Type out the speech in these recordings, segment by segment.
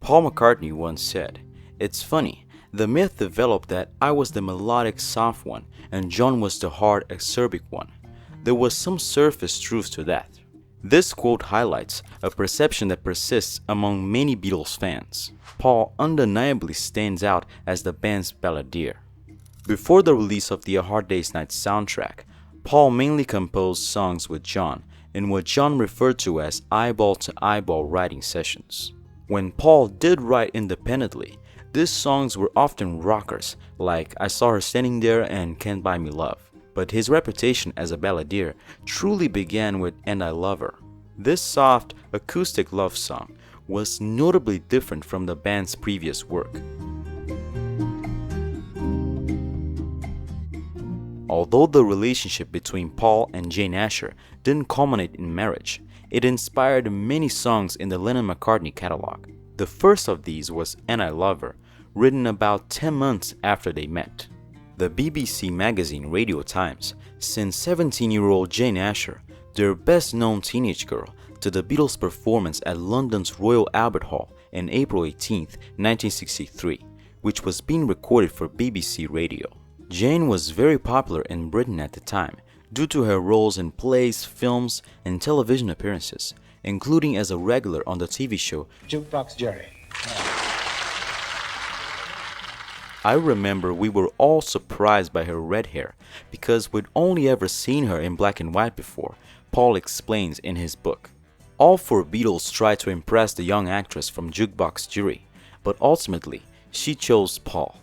Paul McCartney once said, "It's funny, the myth developed that I was the melodic soft one and John was the hard acerbic one. There was some surface truth to that." This quote highlights a perception that persists among many Beatles fans. Paul undeniably stands out as the band's balladeer. Before the release of the A Hard Day's Night soundtrack, Paul mainly composed songs with John in what John referred to as eyeball-to-eyeball writing sessions. When Paul did write independently, these songs were often rockers like I Saw Her Standing There and Can't Buy Me Love. But his reputation as a balladeer truly began with And I Love Her. This soft, acoustic love song was notably different from the band's previous work. Although the relationship between Paul and Jane Asher didn't culminate in marriage, it inspired many songs in the Lennon-McCartney catalog. The first of these was And I Love Her, written about 10 months after they met. The BBC magazine Radio Times sent 17-year-old Jane Asher, their best-known teenage girl, to the Beatles' performance at London's Royal Albert Hall on April 18, 1963, which was being recorded for BBC Radio. Jane was very popular in Britain at the time due to her roles in plays, films, and television appearances, including as a regular on the TV show Jukebox Jerry. I remember we were all surprised by her red hair because we'd only ever seen her in black and white before, Paul explains in his book. All four Beatles tried to impress the young actress from Jukebox Jury, but ultimately, she chose Paul.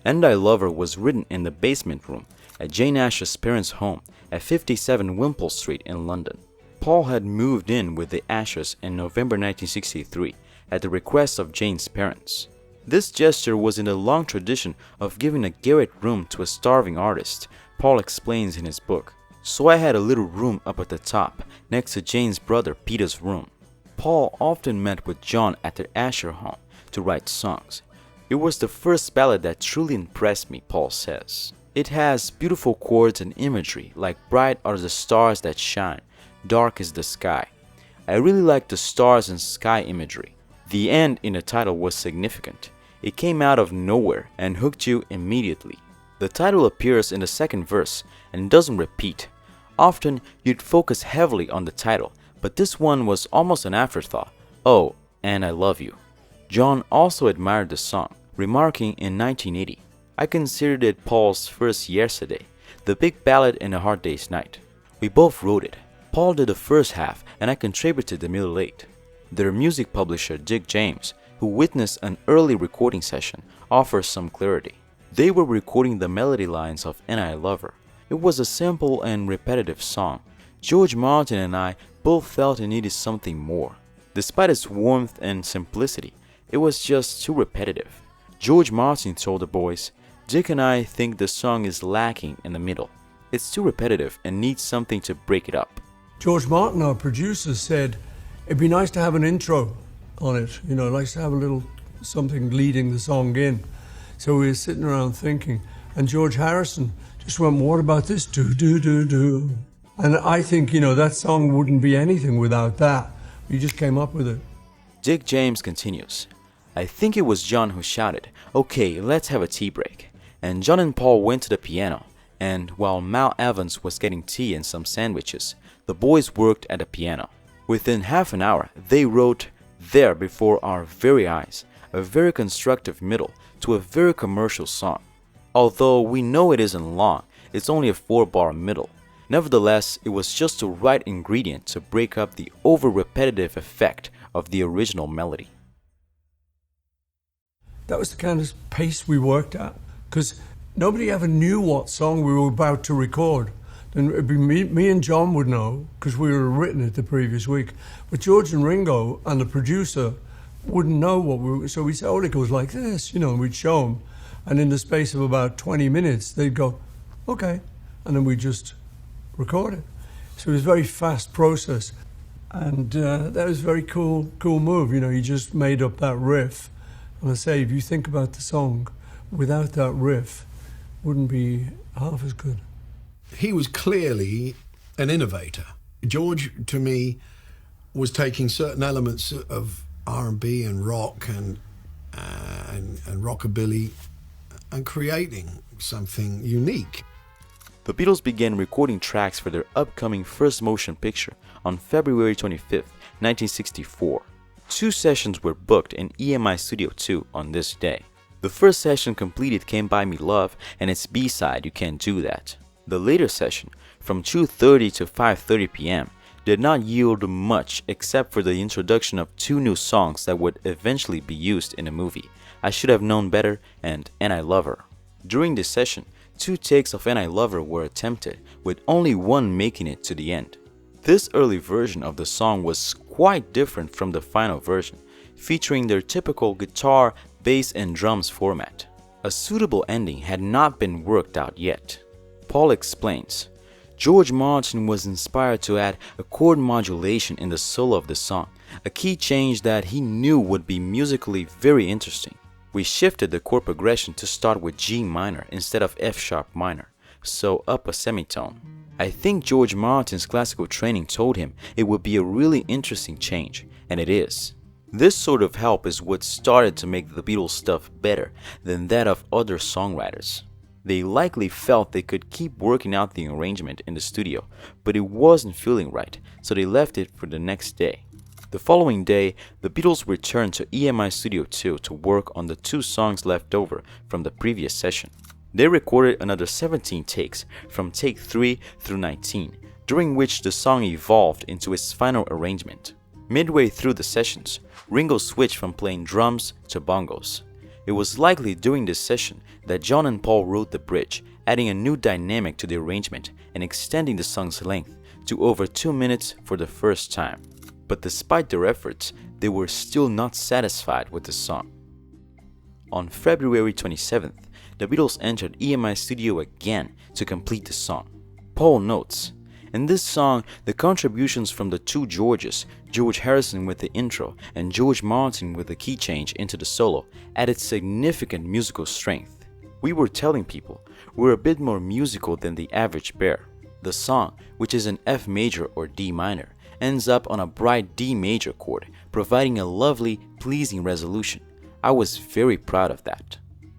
And I Love Her was written in the basement room at Jane Asher's parents' home at 57 Wimpole Street in London. Paul had moved in with the Ashers in November 1963 at the request of Jane's parents. This gesture was in the long tradition of giving a garret room to a starving artist, Paul explains in his book. So I had a little room up at the top, next to Jane's brother Peter's room. Paul often met with John at their Asher home to write songs. It was the first ballad that truly impressed me, Paul says. It has beautiful chords and imagery like bright are the stars that shine, dark is the sky. I really like the stars and sky imagery. The end in the title was significant. It came out of nowhere and hooked you immediately. The title appears in the second verse and doesn't repeat. Often you'd focus heavily on the title, but this one was almost an afterthought. Oh, and I love you. John also admired the song, remarking in 1980, I considered it Paul's first Yesterday, the big ballad in A Hard Day's Night. We both wrote it. Paul did the first half and I contributed the middle eight. Their music publisher Dick James, who witnessed an early recording session, offers some clarity. They were recording the melody lines of And I Love Her. It was a simple and repetitive song. George Martin and I both felt it needed something more. Despite its warmth and simplicity, it was just too repetitive. George Martin told the boys, Dick and I think the song is lacking in the middle. It's too repetitive and needs something to break it up. George Martin, our producer, said it'd be nice to have an intro on it, nice to have a little something leading the song in. So we were sitting around thinking, and George Harrison just went, what about this? Do, do, do, do. And I think, that song wouldn't be anything without that. We just came up with it. Dick James continues, I think it was John who shouted, okay, let's have a tea break. And John and Paul went to the piano, and while Mal Evans was getting tea and some sandwiches, the boys worked at the piano. Within half an hour, they wrote there before our very eyes, a very constructive middle to a very commercial song. Although we know it isn't long, it's only a 4-bar middle. Nevertheless, it was just the right ingredient to break up the over-repetitive effect of the original melody. That was the kind of pace we worked at, because nobody ever knew what song we were about to record. Then it'd be me and John would know, because we were written it the previous week. But George and Ringo and the producer wouldn't know what we were. So we said, oh, it goes like this, and we'd show them. And in the space of about 20 minutes, they'd go, okay. And then we'd just record it. So it was a very fast process. And that was a very cool move. You just made up that riff. And I say, if you think about the song, without that riff, wouldn't be half as good. He was clearly an innovator. George, to me, was taking certain elements of R&B and rock and rockabilly and creating something unique. The Beatles began recording tracks for their upcoming first motion picture on February 25, 1964. 2 sessions were booked in EMI Studio 2 on this day. The first session completed Can't Buy Me Love and its B-side You Can't Do That. The later session, from 2:30 to 5:30 p.m., did not yield much except for the introduction of 2 new songs that would eventually be used in a movie, I Should Have Known Better and And I Love Her. During this session, 2 takes of And I Love Her were attempted, with only one making it to the end. This early version of the song was quite different from the final version, featuring their typical guitar, bass and drums format. A suitable ending had not been worked out yet. Paul explains, George Martin was inspired to add a chord modulation in the solo of the song, a key change that he knew would be musically very interesting. We shifted the chord progression to start with G minor instead of F sharp minor, so up a semitone. I think George Martin's classical training told him it would be a really interesting change, and it is. This sort of help is what started to make the Beatles stuff better than that of other songwriters. They likely felt they could keep working out the arrangement in the studio, but it wasn't feeling right, so they left it for the next day. The following day, the Beatles returned to EMI Studio 2 to work on the 2 songs left over from the previous session. They recorded another 17 takes from take 3 through 19, during which the song evolved into its final arrangement. Midway through the sessions, Ringo switched from playing drums to bongos. It was likely during this session that John and Paul wrote the bridge, adding a new dynamic to the arrangement and extending the song's length to over 2 minutes for the first time. But despite their efforts, they were still not satisfied with the song. On February 27th, the Beatles entered EMI Studio again to complete the song. Paul notes, in this song, the contributions from the 2 Georges, George Harrison with the intro and George Martin with the key change into the solo, added significant musical strength. We were telling people we're a bit more musical than the average bear. The song, which is in F major or D minor, ends up on a bright D major chord, providing a lovely, pleasing resolution. I was very proud of that.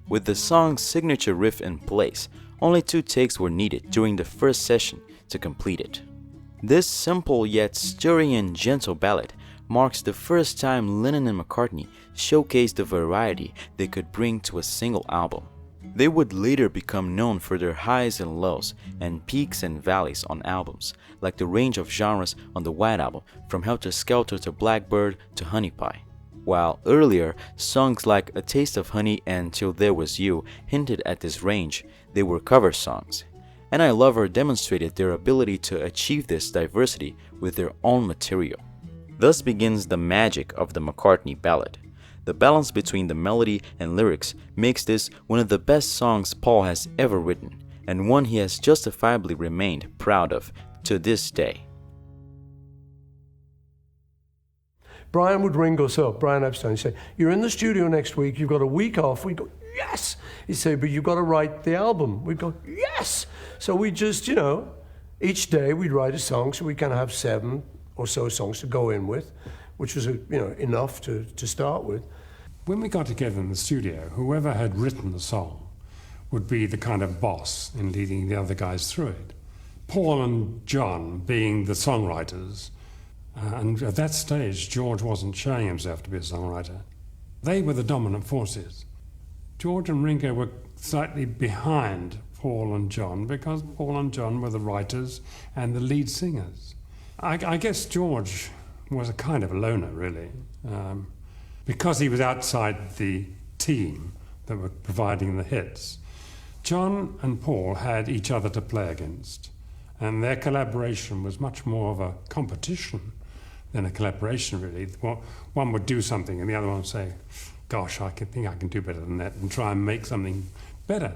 With the song's signature riff in place, only 2 takes were needed during the first session to complete it. This simple yet stirring and gentle ballad marks the first time Lennon and McCartney showcased the variety they could bring to a single album. They would later become known for their highs and lows and peaks and valleys on albums, like the range of genres on the White Album, from Helter Skelter to Blackbird to Honey Pie. While earlier, songs like A Taste of Honey and Till There Was You hinted at this range, they were cover songs. And I Love Her demonstrated their ability to achieve this diversity with their own material. Thus begins the magic of the McCartney ballad. The balance between the melody and lyrics makes this one of the best songs Paul has ever written, and one he has justifiably remained proud of to this day. Brian would ring us up, Brian Epstein, he'd say, you're in the studio next week, you've got a week off. We'd go, yes! He'd say, but you've got to write the album. We'd go, yes! So we just, each day we'd write a song, so we kind of have 7 or so songs to go in with, which was, enough to start with. When we got together in the studio, whoever had written the song would be the kind of boss in leading the other guys through it. Paul and John being the songwriters, and at that stage, George wasn't showing himself to be a songwriter. They were the dominant forces. George and Ringo were slightly behind Paul and John because Paul and John were the writers and the lead singers. I guess George was a kind of a loner, really, because he was outside the team that were providing the hits. John and Paul had each other to play against, and their collaboration was much more of a competition than a collaboration, really. One would do something and the other one would say, gosh, I think I can do better than that, and try and make something better.